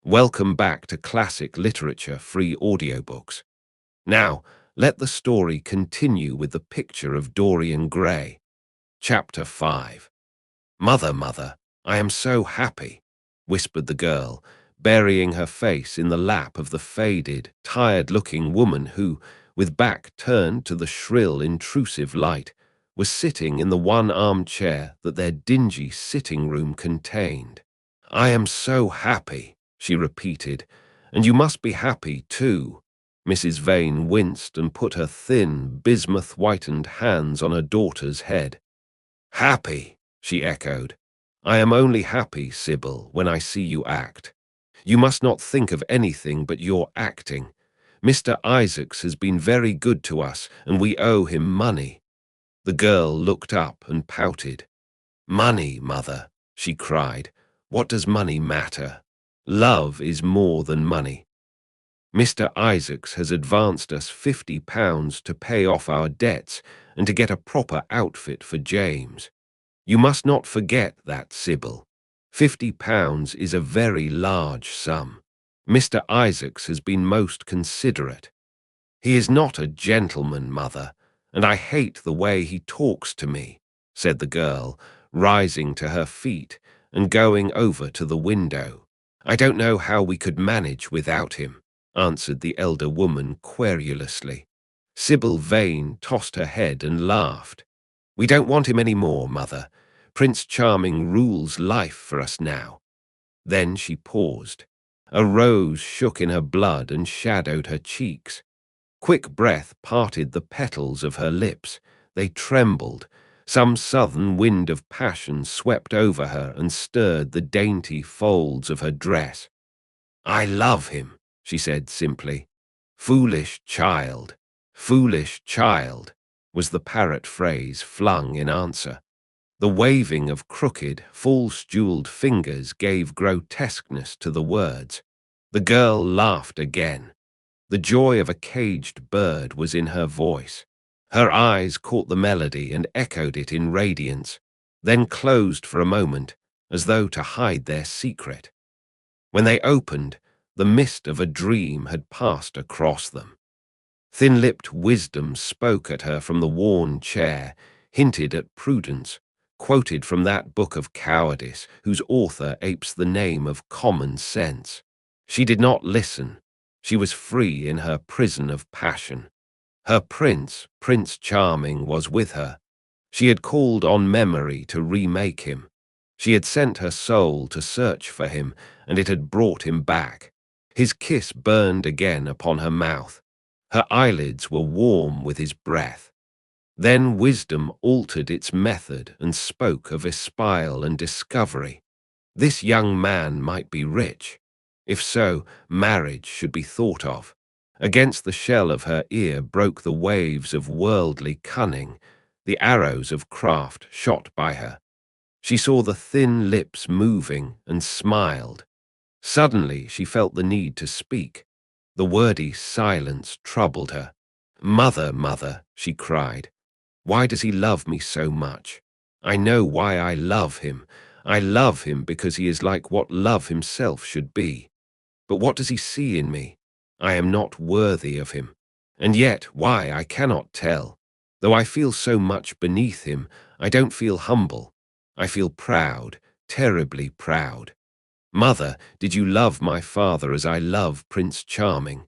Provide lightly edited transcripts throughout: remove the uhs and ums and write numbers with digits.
Welcome back to Classic Literature Free Audiobooks. Now, let the story continue with the Picture of Dorian Gray. Chapter 5. "Mother, mother, I am so happy," whispered the girl, burying her face in the lap of the faded, tired-looking woman who, with back turned to the shrill, intrusive light, was sitting in the one armchair that their dingy sitting-room contained. "I am so happy," she repeated, "and you must be happy too." Mrs. Vane winced and put her thin, bismuth-whitened hands on her daughter's head. "Happy," she echoed. "I am only happy, Sybil, when I see you act. You must not think of anything but your acting. Mr. Isaacs has been very good to us, and we owe him money." The girl looked up and pouted. "Money, mother," she cried. "What does money matter? Love is more than money. Mr. Isaacs has advanced us £50 to pay off our debts and to get a proper outfit for James. You must not forget that, Sybil. £50 is a very large sum. Mr. Isaacs has been most considerate. He is not a gentleman, mother, and I hate the way he talks to me," said the girl, rising to her feet and going over to the window. "I don't know how we could manage without him," answered the elder woman querulously. Sybil Vane tossed her head and laughed. "We don't want him any more, mother. Prince Charming rules life for us now." Then she paused. A rose shook in her blood and shadowed her cheeks. Quick breath parted the petals of her lips. They trembled. Some southern wind of passion swept over her and stirred the dainty folds of her dress. "I love him," she said simply. "Foolish child, foolish child," was the parrot phrase flung in answer. The waving of crooked, false-jeweled fingers gave grotesqueness to the words. The girl laughed again. The joy of a caged bird was in her voice. Her eyes caught the melody and echoed it in radiance, then closed for a moment, as though to hide their secret. When they opened, the mist of a dream had passed across them. Thin-lipped wisdom spoke at her from the worn chair, hinted at prudence, quoted from that book of cowardice whose author apes the name of common sense. She did not listen. She was free in her prison of passion. Her prince, Prince Charming, was with her. She had called on memory to remake him. She had sent her soul to search for him, and it had brought him back. His kiss burned again upon her mouth. Her eyelids were warm with his breath. Then wisdom altered its method and spoke of espial and discovery. This young man might be rich. If so, marriage should be thought of. Against the shell of her ear broke the waves of worldly cunning, the arrows of craft shot by her. She saw the thin lips moving and smiled. Suddenly she felt the need to speak. The wordy silence troubled her. "Mother, mother," she cried, "why does he love me so much? I know why I love him. I love him because he is like what love himself should be. But what does he see in me? I am not worthy of him. And yet, why, I cannot tell. Though I feel so much beneath him, I don't feel humble. I feel proud, terribly proud. Mother, did you love my father as I love Prince Charming?"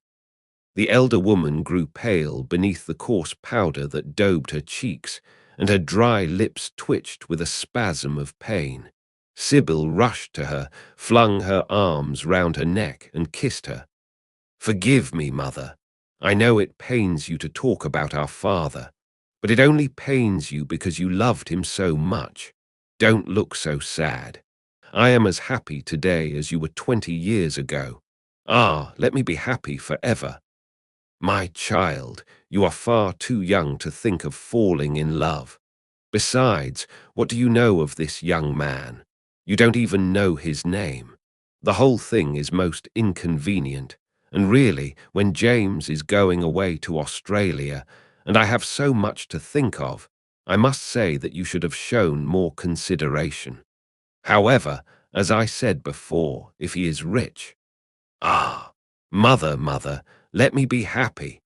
The elder woman grew pale beneath the coarse powder that daubed her cheeks, and her dry lips twitched with a spasm of pain. Sybil rushed to her, flung her arms round her neck, and kissed her. "Forgive me, mother. I know it pains you to talk about our father, but it only pains you because you loved him so much. Don't look so sad. I am as happy today as you were 20 years ago. Ah, let me be happy forever. My child, you are far too young to think of falling in love. Besides, what do you know of this young man? You don't even know his name. The whole thing is most inconvenient, and really, when James is going away to Australia, and I have so much to think of, I must say that you should have shown more consideration. However, as I said before, if he is rich, Ah, mother, mother, let me be happy.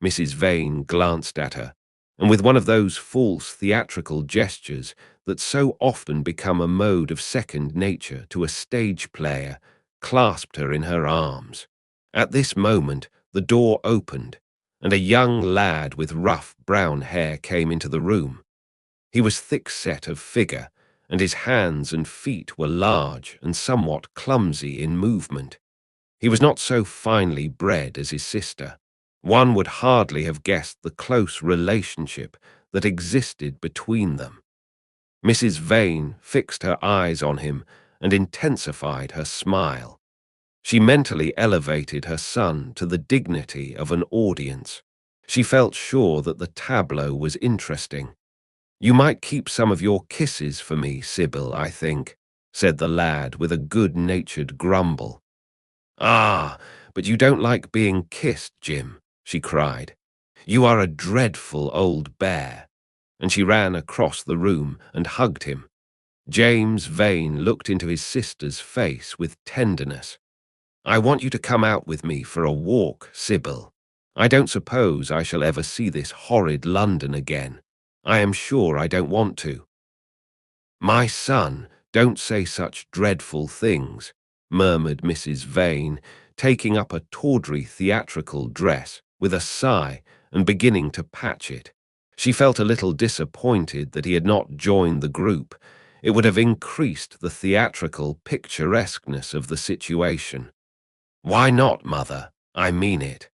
Mrs. Vane glanced at her, and with one of those false theatrical gestures that so often become a mode of second nature to a stage player, clasped her in her arms. At this moment, the door opened, and a young lad with rough brown hair came into the room. He was thick-set of figure, and his hands and feet were large and somewhat clumsy in movement. He was not so finely bred as his sister. One would hardly have guessed the close relationship that existed between them. Mrs. Vane fixed her eyes on him and intensified her smile. She mentally elevated her son to the dignity of an audience. She felt sure that the tableau was interesting. "You might keep some of your kisses for me, Sybil, I think," said the lad with a good-natured grumble. "Ah, but you don't like being kissed, Jim," she cried. "You are a dreadful old bear." And she ran across the room and hugged him. James Vane looked into his sister's face with tenderness. "I want you to come out with me for a walk, Sybil. I don't suppose I shall ever see this horrid London again. I am sure I don't want to." "My son, don't say such dreadful things," murmured Mrs. Vane, taking up a tawdry theatrical dress with a sigh and beginning to patch it. She felt a little disappointed that he had not joined the group. It would have increased the theatrical picturesqueness of the situation. "Why not, mother? I mean it.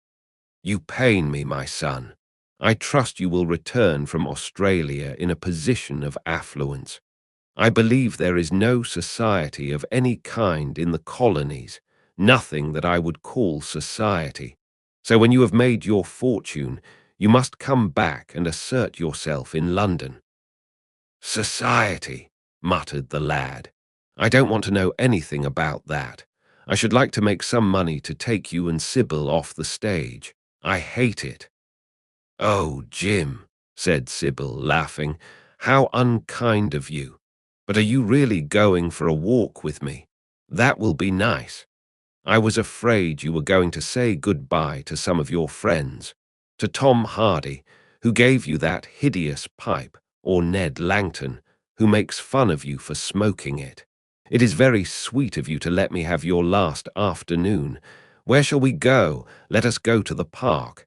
You pain me, my son. I trust you will return from Australia in a position of affluence. I believe there is no society of any kind in the colonies, nothing that I would call society. So when you have made your fortune, you must come back and assert yourself in London." "Society," muttered the lad. "I don't want to know anything about that. I should like to make some money to take you and Sybil off the stage. I hate it." "Oh, Jim," said Sybil, laughing, "how unkind of you. But are you really going for a walk with me? That will be nice. I was afraid you were going to say goodbye to some of your friends, to Tom Hardy, who gave you that hideous pipe, or Ned Langton, who makes fun of you for smoking it. It is very sweet of you to let me have your last afternoon. Where shall we go? Let us go to the park."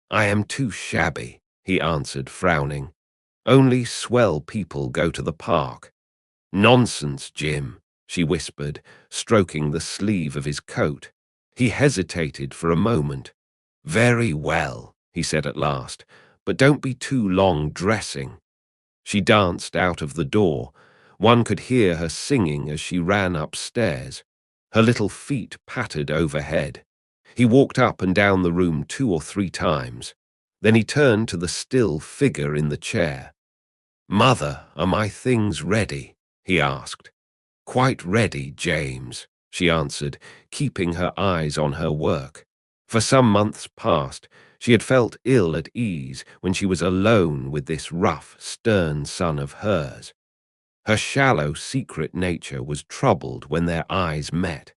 "I am too shabby," he answered, frowning. "Only swell people go to the park." "Nonsense, Jim," she whispered, stroking the sleeve of his coat. He hesitated for a moment. "Very well," he said at last, "but don't be too long dressing." She danced out of the door. One could hear her singing as she ran upstairs. Her little feet pattered overhead. He walked up and down the room 2 or 3 times. Then he turned to the still figure in the chair. "Mother, are my things ready?" he asked. "Quite ready, James," she answered, keeping her eyes on her work. For some months past, she had felt ill at ease when she was alone with this rough, stern son of hers. Her shallow, secret nature was troubled when their eyes met.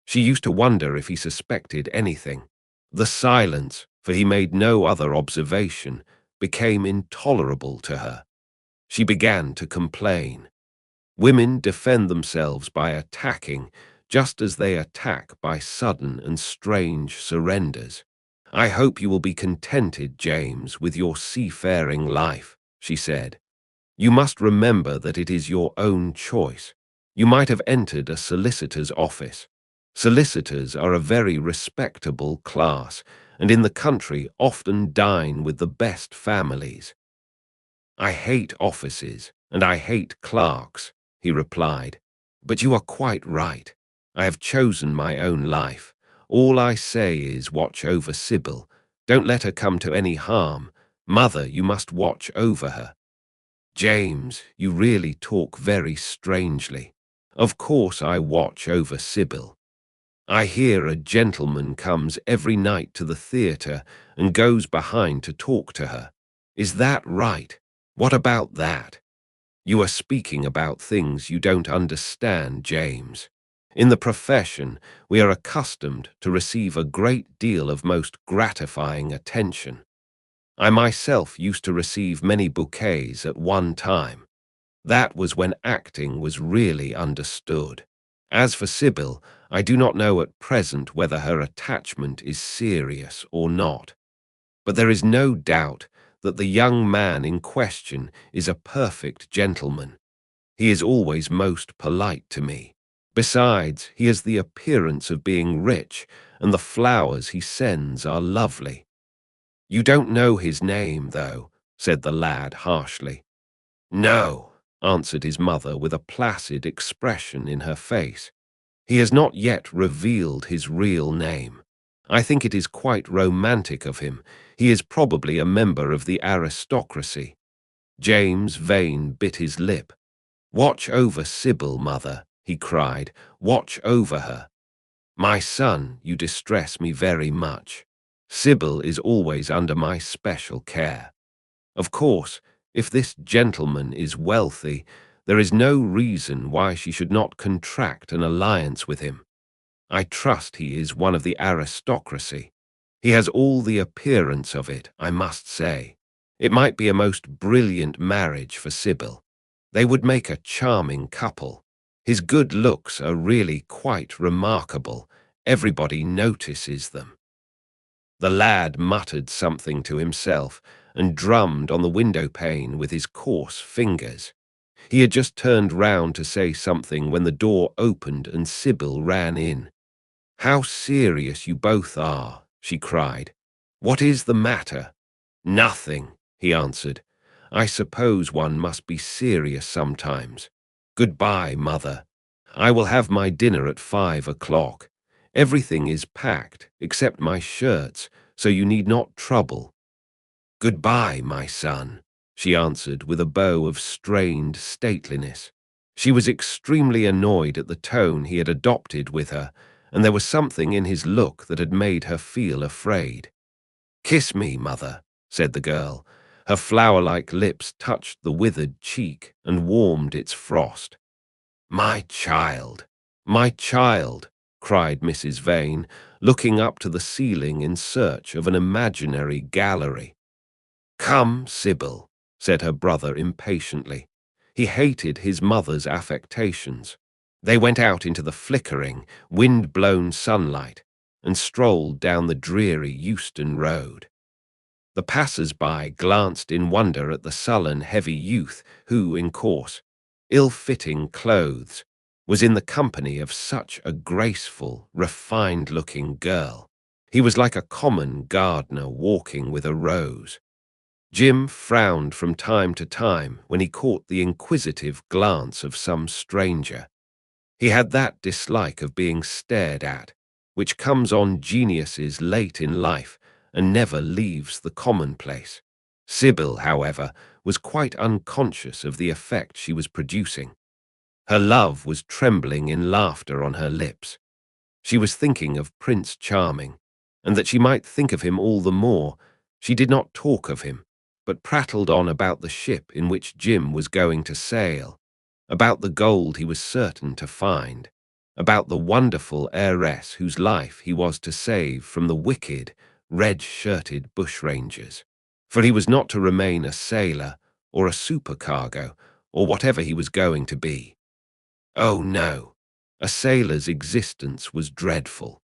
She used to wonder if he suspected anything. The silence, for he made no other observation, became intolerable to her. She began to complain. Women defend themselves by attacking, just as they attack by sudden and strange surrenders. "I hope you will be contented, James, with your seafaring life," she said. "You must remember that it is your own choice. You might have entered a solicitor's office. Solicitors are a very respectable class, and in the country often dine with the best families." "I hate offices, and I hate clerks," he replied. "But you are quite right. I have chosen my own life. All I say is watch over Sybil. Don't let her come to any harm. Mother, you must watch over her." "James, you really talk very strangely. Of course I watch over Sybil. I hear a gentleman comes every night to the theatre and goes behind to talk to her. Is that right? What about that?" "You are speaking about things you don't understand, James. In the profession, we are accustomed to receive a great deal of most gratifying attention. I myself used to receive many bouquets at one time. That was when acting was really understood. As for Sybil, I do not know at present whether her attachment is serious or not. But there is no doubt that the young man in question is a perfect gentleman. He is always most polite to me. Besides, he has the appearance of being rich, and the flowers he sends are lovely. You don't know his name, though, said the lad harshly. No, answered his mother with a placid expression in her face. He has not yet revealed his real name. I think it is quite romantic of him. He is probably a member of the aristocracy. James Vane bit his lip. Watch over Sybil, mother, he cried. Watch over her. My son, you distress me very much. Sybil is always under my special care. Of course, if this gentleman is wealthy, there is no reason why she should not contract an alliance with him. I trust he is one of the aristocracy. He has all the appearance of it, I must say. It might be a most brilliant marriage for Sybil. They would make a charming couple. His good looks are really quite remarkable. Everybody notices them. The lad muttered something to himself and drummed on the window pane with his coarse fingers. He had just turned round to say something when the door opened and Sybil ran in. "How serious you both are," she cried. "What is the matter?" "Nothing," he answered. "I suppose one must be serious sometimes. Goodbye, mother. I will have my dinner at 5 o'clock. Everything is packed, except my shirts, so you need not trouble." "Goodbye, my son," she answered with a bow of strained stateliness. She was extremely annoyed at the tone he had adopted with her, and there was something in his look that had made her feel afraid. "Kiss me, mother," said the girl. Her flower-like lips touched the withered cheek and warmed its frost. "My child, my child," cried Mrs. Vane, looking up to the ceiling in search of an imaginary gallery. "Come, Sybil," said her brother impatiently. He hated his mother's affectations. They went out into the flickering, wind-blown sunlight and strolled down the dreary Euston Road. The passers-by glanced in wonder at the sullen, heavy youth who, in coarse, ill-fitting clothes, was in the company of such a graceful, refined-looking girl. He was like a common gardener walking with a rose. Jim frowned from time to time when he caught the inquisitive glance of some stranger. He had that dislike of being stared at, which comes on geniuses late in life and never leaves the commonplace. Sybil, however, was quite unconscious of the effect she was producing. Her love was trembling in laughter on her lips. She was thinking of Prince Charming, and that she might think of him all the more, she did not talk of him, but prattled on about the ship in which Jim was going to sail, about the gold he was certain to find, about the wonderful heiress whose life he was to save from the wicked, red-shirted bushrangers. For he was not to remain a sailor or a supercargo or whatever he was going to be. Oh no, a sailor's existence was dreadful.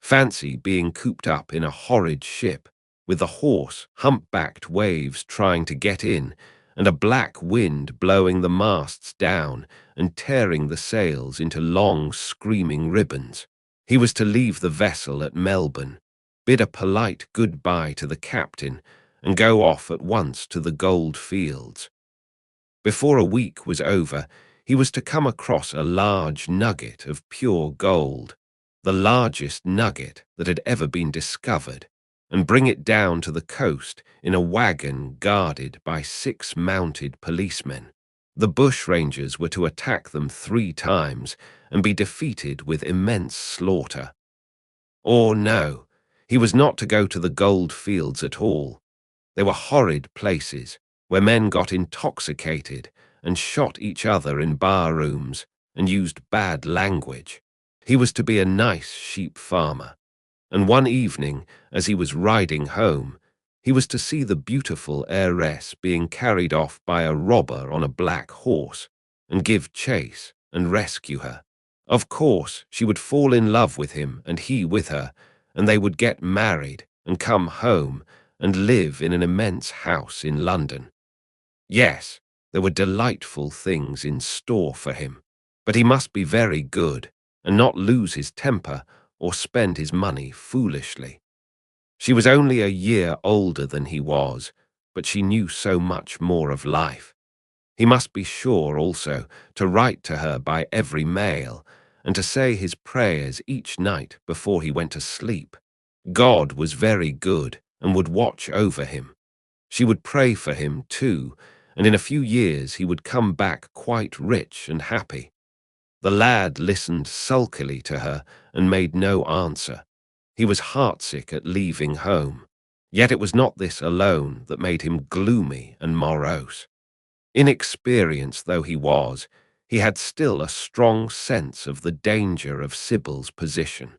Fancy being cooped up in a horrid ship, with the hoarse, hump-backed waves trying to get in, and a black wind blowing the masts down and tearing the sails into long, screaming ribbons. He was to leave the vessel at Melbourne, bid a polite goodbye to the captain, and go off at once to the gold fields. Before a week was over, he was to come across a large nugget of pure gold, the largest nugget that had ever been discovered, and bring it down to the coast in a wagon guarded by 6 mounted policemen. The bushrangers were to attack them 3 times and be defeated with immense slaughter. Or no, he was not to go to the gold fields at all. They were horrid places where men got intoxicated and shot each other in bar rooms and used bad language. He was to be a nice sheep farmer, and one evening, as he was riding home, he was to see the beautiful heiress being carried off by a robber on a black horse, and give chase and rescue her. Of course, she would fall in love with him and he with her, and they would get married and come home and live in an immense house in London. Yes, there were delightful things in store for him, but he must be very good and not lose his temper or spend his money foolishly. She was only a year older than he was, but she knew so much more of life. He must be sure also to write to her by every mail and to say his prayers each night before he went to sleep. God was very good and would watch over him. She would pray for him too, and in a few years he would come back quite rich and happy. The lad listened sulkily to her and made no answer. He was heartsick at leaving home. Yet it was not this alone that made him gloomy and morose. Inexperienced though he was, he had still a strong sense of the danger of Sybil's position.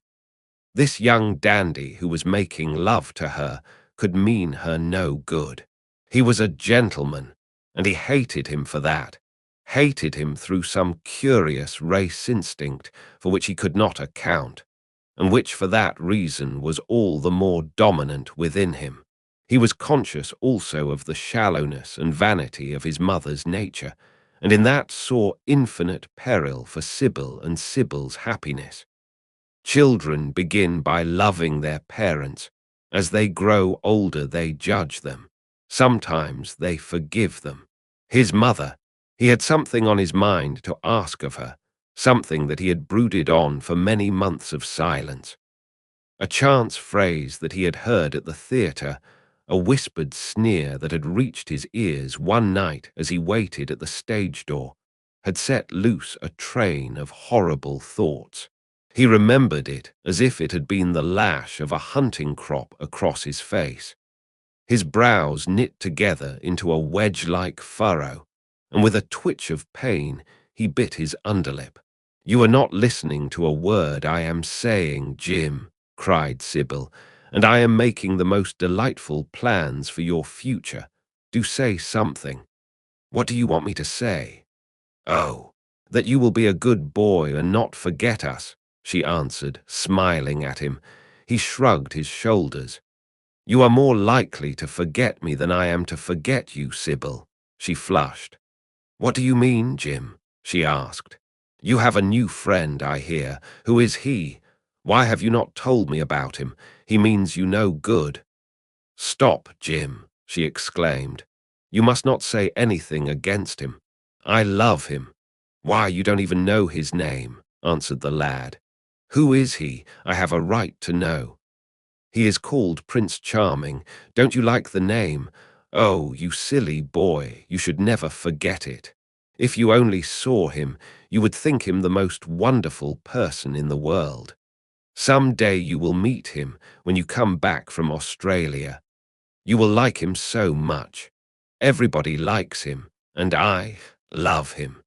This young dandy who was making love to her could mean her no good. He was a gentleman, and he hated him for that, hated him through some curious race instinct for which he could not account, and which for that reason was all the more dominant within him. He was conscious also of the shallowness and vanity of his mother's nature, and in that saw infinite peril for Sybil and Sybil's happiness. Children begin by loving their parents. As they grow older, they judge them. Sometimes they forgive them. His mother, he had something on his mind to ask of her, something that he had brooded on for many months of silence. A chance phrase that he had heard at the theatre, a whispered sneer that had reached his ears one night as he waited at the stage door, had set loose a train of horrible thoughts. He remembered it as if it had been the lash of a hunting crop across his face. His brows knit together into a wedge-like furrow, and with a twitch of pain he bit his underlip. "You are not listening to a word I am saying, Jim," cried Sybil, "and I am making the most delightful plans for your future. Do say something." "What do you want me to say?" "Oh, that you will be a good boy and not forget us," she answered, smiling at him. He shrugged his shoulders. "You are more likely to forget me than I am to forget you, Sybil." She flushed. "What do you mean, Jim?" she asked. "You have a new friend, I hear. Who is he? Why have you not told me about him? He means you no good." "Stop, Jim," she exclaimed. "You must not say anything against him. I love him." "Why, you don't even know his name," answered the lad. "Who is he? I have a right to know." "He is called Prince Charming. Don't you like the name? Oh, you silly boy, you should never forget it. If you only saw him, you would think him the most wonderful person in the world. Some day you will meet him when you come back from Australia. You will like him so much. Everybody likes him, and I love him.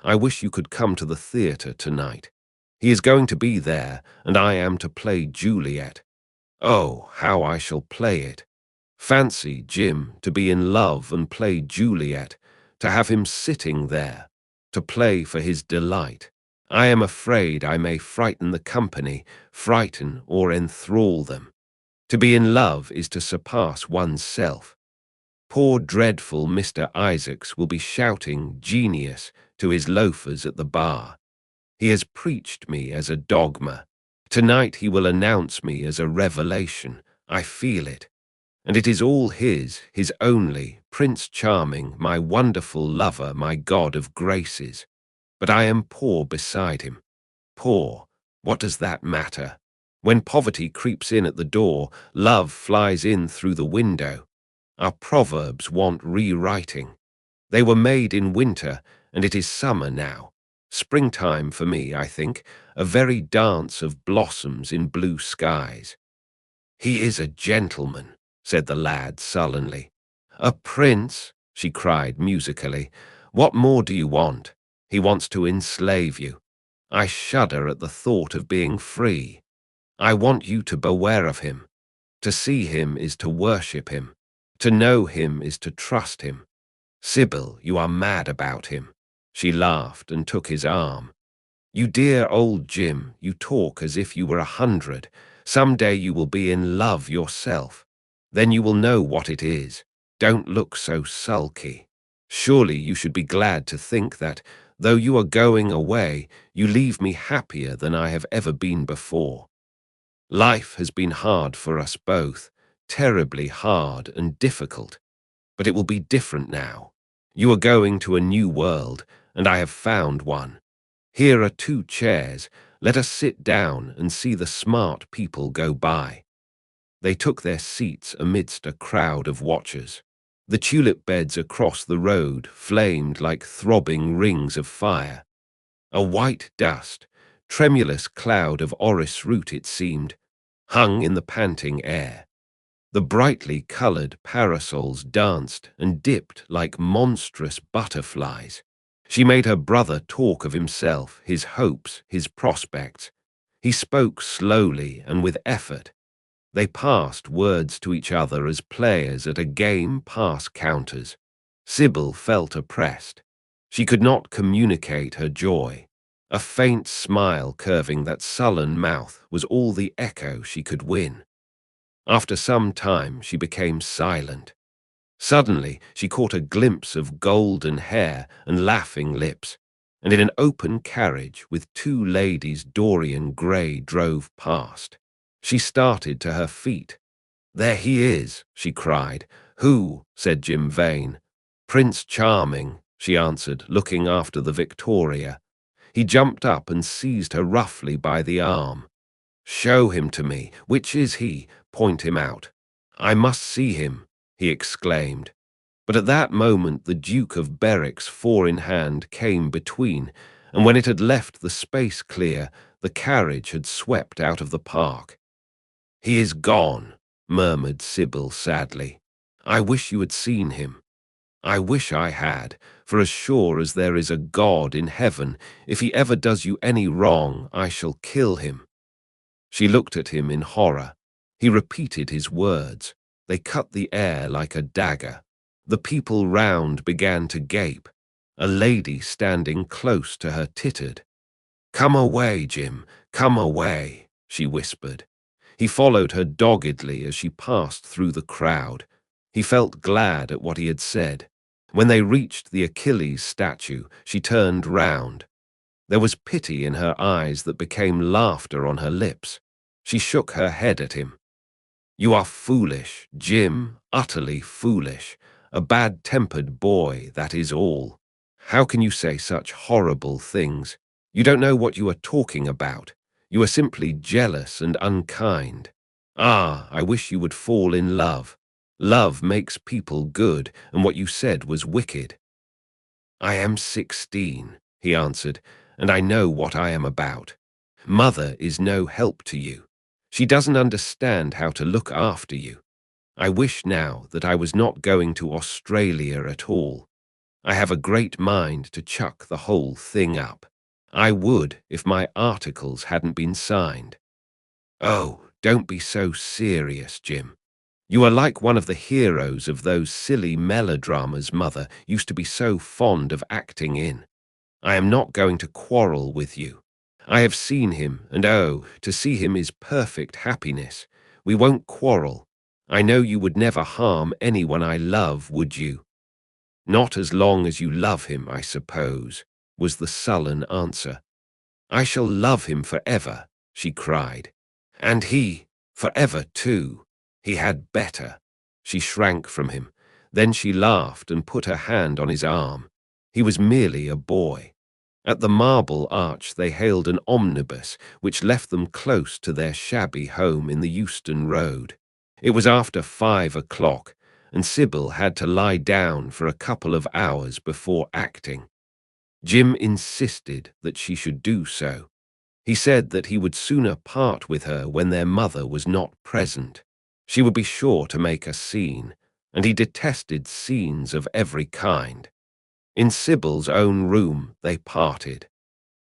I wish you could come to the theatre tonight. He is going to be there, and I am to play Juliet. Oh, how I shall play it. Fancy, Jim, to be in love and play Juliet, to have him sitting there, to play for his delight. I am afraid I may frighten the company, frighten or enthrall them. To be in love is to surpass one's self. Poor dreadful Mr. Isaacs will be shouting genius to his loafers at the bar. He has preached me as a dogma. Tonight he will announce me as a revelation. I feel it. And it is all his only, Prince Charming, my wonderful lover, my god of graces. But I am poor beside him. Poor, what does that matter? When poverty creeps in at the door, love flies in through the window. Our proverbs want rewriting. They were made in winter, and it is summer now. Springtime for me, I think, a very dance of blossoms in blue skies. "He is a gentleman," said the lad sullenly. "A prince," she cried musically. "What more do you want? He wants to enslave you." I shudder at the thought of being free. I want you to beware of him. To see him is to worship him. To know him is to trust him. Sybil, you are mad about him." She laughed and took his arm. "You dear old Jim, you talk as if you were 100. Some day you will be in love yourself. Then you will know what it is. Don't look so sulky. Surely you should be glad to think that, though you are going away, you leave me happier than I have ever been before. Life has been hard for us both, terribly hard and difficult. But it will be different now. You are going to a new world, and I have found one. Here are 2 chairs. Let us sit down and see the smart people go by." They took their seats amidst a crowd of watchers. The tulip beds across the road flamed like throbbing rings of fire. A white dust, tremulous cloud of orris root it seemed, hung in the panting air. The brightly coloured parasols danced and dipped like monstrous butterflies. She made her brother talk of himself, his hopes, his prospects. He spoke slowly and with effort. They passed words to each other as players at a game pass counters. Sybil felt oppressed. She could not communicate her joy. A faint smile curving that sullen mouth was all the echo she could win. After some time, she became silent. Suddenly, she caught a glimpse of golden hair and laughing lips, and in an open carriage with 2 ladies Dorian Gray drove past. She started to her feet. "There he is," she cried. "Who?" said Jim Vane. "Prince Charming," she answered, looking after the Victoria. He jumped up and seized her roughly by the arm. "Show him to me. Which is he? Point him out." "I must see him," he exclaimed. But at that moment the Duke of Berwick's 4-in-hand came between, and when it had left the space clear, the carriage had swept out of the park. "He is gone," murmured Sybil sadly. "I wish you had seen him." "I wish I had, for as sure as there is a God in heaven, if he ever does you any wrong, I shall kill him." She looked at him in horror. He repeated his words. They cut the air like a dagger. The people round began to gape. A lady standing close to her tittered. "Come away, Jim, come away," she whispered. He followed her doggedly as she passed through the crowd. He felt glad at what he had said. When they reached the Achilles statue, she turned round. There was pity in her eyes that became laughter on her lips. She shook her head at him. "You are foolish, Jim, utterly foolish. A bad-tempered boy, that is all. How can you say such horrible things? You don't know what you are talking about. You are simply jealous and unkind. Ah, I wish you would fall in love. Love makes people good, and what you said was wicked." "I am 16, he answered, "and I know what I am about. Mother is no help to you. She doesn't understand how to look after you. I wish now that I was not going to Australia at all. I have a great mind to chuck the whole thing up. I would if my articles hadn't been signed." "Oh, don't be so serious, Jim. You are like one of the heroes of those silly melodramas Mother used to be so fond of acting in. I am not going to quarrel with you. I have seen him, and oh, to see him is perfect happiness. We won't quarrel. I know you would never harm anyone I love, would you?" "Not as long as you love him, I suppose," was the sullen answer. "I shall love him forever," she cried. "And he, forever too. He had better." She shrank from him. Then she laughed and put her hand on his arm. He was merely a boy. At the Marble Arch they hailed an omnibus which left them close to their shabby home in the Euston Road. It was after 5 o'clock, and Sybil had to lie down for a couple of hours before acting. Jim insisted that she should do so. He said that he would sooner part with her when their mother was not present. She would be sure to make a scene, and he detested scenes of every kind. In Sybil's own room they parted.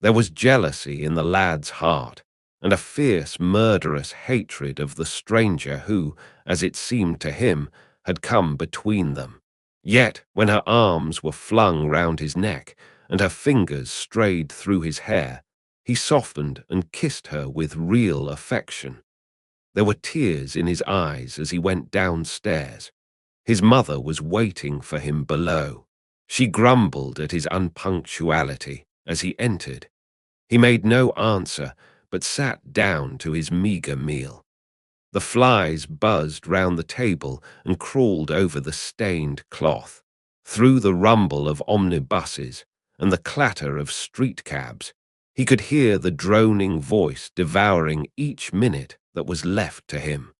There was jealousy in the lad's heart, and a fierce, murderous hatred of the stranger who, as it seemed to him, had come between them. Yet, when her arms were flung round his neck, and her fingers strayed through his hair, he softened and kissed her with real affection. There were tears in his eyes as he went downstairs. His mother was waiting for him below. She grumbled at his unpunctuality as he entered. He made no answer, but sat down to his meagre meal. The flies buzzed round the table and crawled over the stained cloth. Through the rumble of omnibuses and the clatter of street cabs, he could hear the droning voice devouring each minute that was left to him.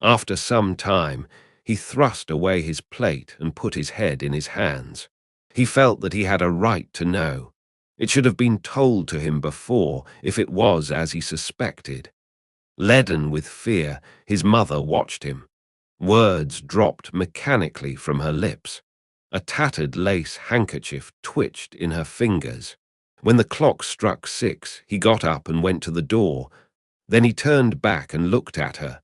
After some time, he thrust away his plate and put his head in his hands. He felt that he had a right to know. It should have been told to him before if it was as he suspected. Leaden with fear, his mother watched him. Words dropped mechanically from her lips. A tattered lace handkerchief twitched in her fingers. When the clock struck 6, he got up and went to the door. Then he turned back and looked at her.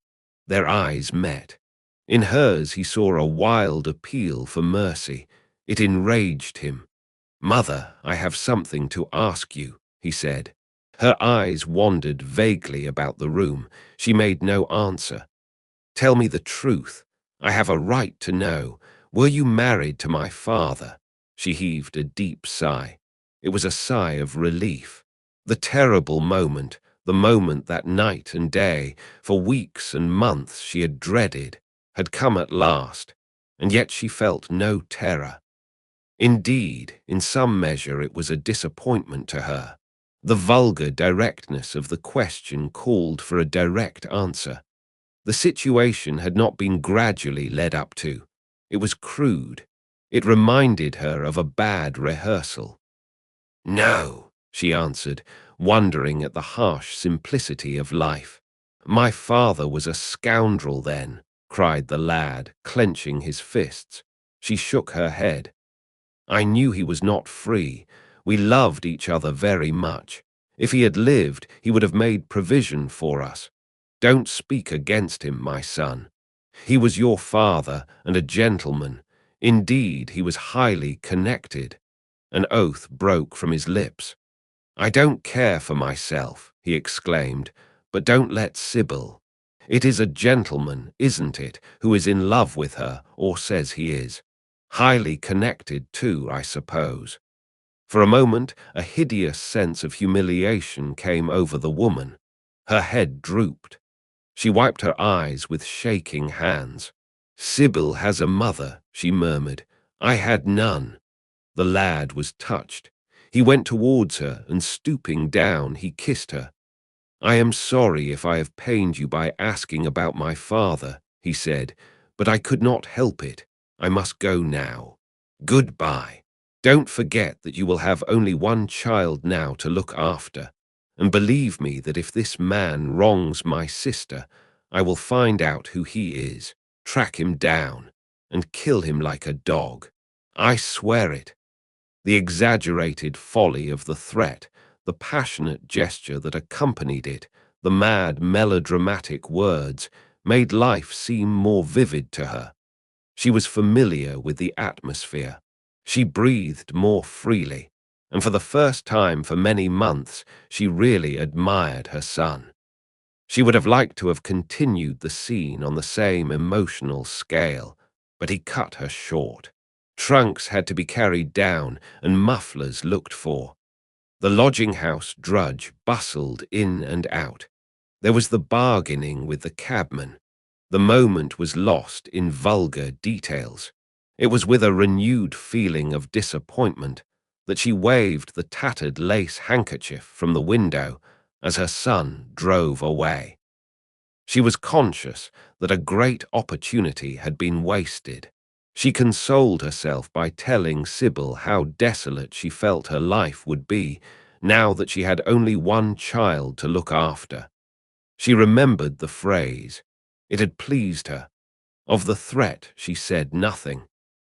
Their eyes met. In hers he saw a wild appeal for mercy. It enraged him. "Mother, I have something to ask you," he said. Her eyes wandered vaguely about the room. She made no answer. "Tell me the truth. I have a right to know. Were you married to my father?" She heaved a deep sigh. It was a sigh of relief. The terrible moment, the moment that night and day, for weeks and months she had dreaded, had come at last, and yet she felt no terror. Indeed, in some measure it was a disappointment to her. The vulgar directness of the question called for a direct answer. The situation had not been gradually led up to. It was crude. It reminded her of a bad rehearsal. "No," she answered, wondering at the harsh simplicity of life. "My father was a scoundrel then," cried the lad, clenching his fists. She shook her head. "I knew he was not free. We loved each other very much. If he had lived, he would have made provision for us. Don't speak against him, my son. He was your father and a gentleman. Indeed, he was highly connected." An oath broke from his lips. "I don't care for myself," he exclaimed, "but don't let Sybil. It is a gentleman, isn't it, who is in love with her, or says he is. Highly connected, too, I suppose." For a moment, a hideous sense of humiliation came over the woman. Her head drooped. She wiped her eyes with shaking hands. "Sybil has a mother," she murmured. "I had none." The lad was touched. He went towards her, and stooping down, he kissed her. "I am sorry if I have pained you by asking about my father," he said, "but I could not help it. I must go now. Goodbye. Don't forget that you will have only one child now to look after, and believe me that if this man wrongs my sister, I will find out who he is, track him down, and kill him like a dog. I swear it." The exaggerated folly of the threat, the passionate gesture that accompanied it, the mad, melodramatic words, made life seem more vivid to her. She was familiar with the atmosphere. She breathed more freely, and for the first time for many months she really admired her son. She would have liked to have continued the scene on the same emotional scale, but he cut her short. Trunks had to be carried down and mufflers looked for. The lodging-house drudge bustled in and out. There was the bargaining with the cabman. The moment was lost in vulgar details. It was with a renewed feeling of disappointment that she waved the tattered lace handkerchief from the window as her son drove away. She was conscious that a great opportunity had been wasted. She consoled herself by telling Sybil how desolate she felt her life would be now that she had only one child to look after. She remembered the phrase. It had pleased her. Of the threat she said nothing.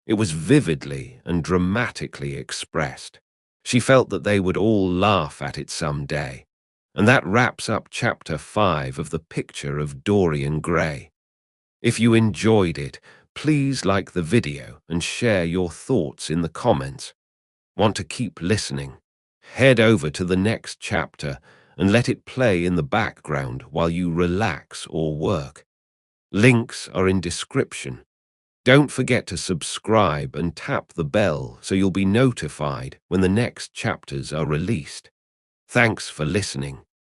It was vividly and dramatically expressed. She felt that they would all laugh at it someday. And that wraps up Chapter 5 of the Picture of Dorian Gray. If you enjoyed it, please like the video and share your thoughts in the comments. Want to keep listening? Head over to the next chapter and let it play in the background while you relax or work. Links are in description. Don't forget to subscribe and tap the bell so you'll be notified when the next chapters are released. Thanks for listening.